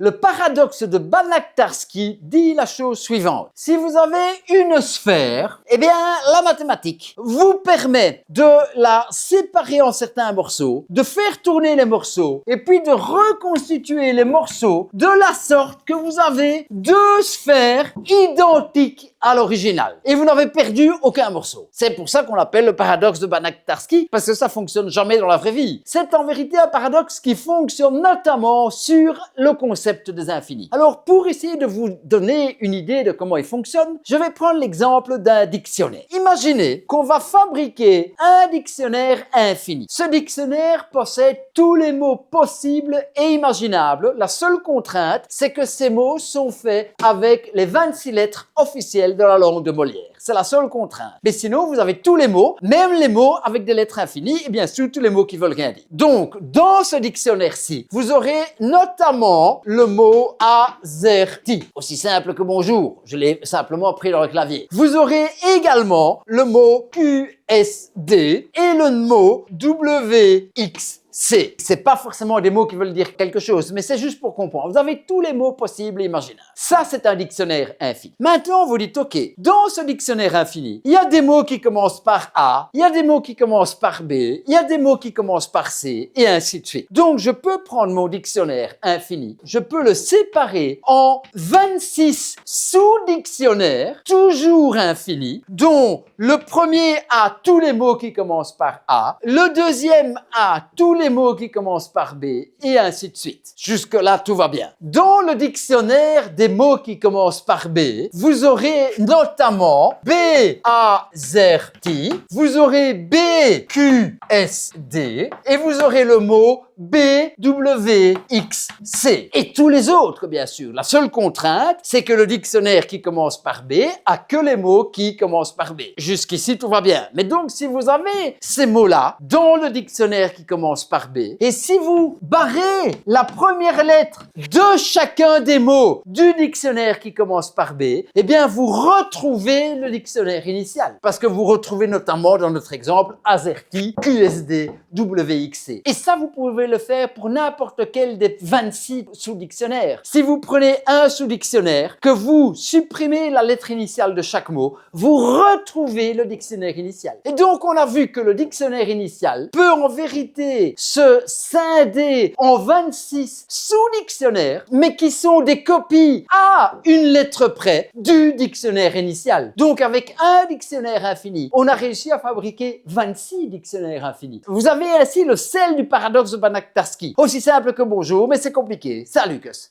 Le paradoxe de Banach-Tarski dit la chose suivante. Si vous avez une sphère, eh bien, la mathématique vous permet de la séparer en certains morceaux, de faire tourner les morceaux et puis de reconstituer les morceaux de la sorte que vous avez deux sphères identiques à l'original. Et vous n'avez perdu aucun morceau. C'est pour ça qu'on l'appelle le paradoxe de Banach-Tarski, parce que ça fonctionne jamais dans la vraie vie. C'est en vérité un paradoxe qui fonctionne notamment sur le concept des infinis. Alors, pour essayer de vous donner une idée de comment il fonctionne, je vais prendre l'exemple d'un dictionnaire. Imaginez qu'on va fabriquer un dictionnaire infini. Ce dictionnaire possède tous les mots possibles et imaginables. La seule contrainte, c'est que ces mots sont faits avec les 26 lettres officielles de la langue de Molière. C'est la seule contrainte. Mais sinon, vous avez tous les mots, même les mots avec des lettres infinies, et bien sûr, tous les mots qui veulent rien dire. Donc, dans ce dictionnaire-ci, vous aurez notamment le mot azerty, aussi simple que bonjour. Je l'ai simplement pris dans le clavier. Vous aurez également le mot QSD et le mot WXC. C'est pas forcément des mots qui veulent dire quelque chose, mais c'est juste pour comprendre. Vous avez tous les mots possibles et imaginables. Ça, c'est un dictionnaire infini. Maintenant, vous dites, OK, dans ce dictionnaire infini, il y a des mots qui commencent par A, il y a des mots qui commencent par B, il y a des mots qui commencent par C, et ainsi de suite. Donc, je peux prendre mon dictionnaire infini, je peux le séparer en 26 sous-dictionnaires, toujours infinis, dont le premier a tous les mots qui commencent par A, le deuxième a tous les mots qui commencent par B, et ainsi de suite. Jusque-là, tout va bien. Dans le dictionnaire des mots qui commencent par B, vous aurez notamment BAZERTY, vous aurez BQSD, et vous aurez le mot BWXC. Et tous les autres, bien sûr. La seule contrainte, c'est que le dictionnaire qui commence par B a que les mots qui commencent par B. Jusqu'ici, tout va bien. Mais donc, si vous avez ces mots-là dans le dictionnaire qui commence par B, et si vous barrez la première lettre de chacun des mots du dictionnaire qui commence par B, eh bien, vous retrouvez le dictionnaire initial. Parce que vous retrouvez notamment, dans notre exemple, AZERTY, QSD, WXC. Et ça, vous pouvez le faire pour n'importe quel des 26 sous-dictionnaires. Si vous prenez un sous-dictionnaire, que vous supprimez la lettre initiale de chaque mot, vous retrouvez le dictionnaire initial. Et donc, on a vu que le dictionnaire initial peut en vérité se scinder en 26 sous-dictionnaires, mais qui sont des copies à une lettre près du dictionnaire initial. Donc, avec un dictionnaire infini, on a réussi à fabriquer 26 dictionnaires infinis. Vous avez ainsi le sel du paradoxe de Banach-Tarski. Aussi simple que bonjour, mais c'est compliqué. Salut, Gus.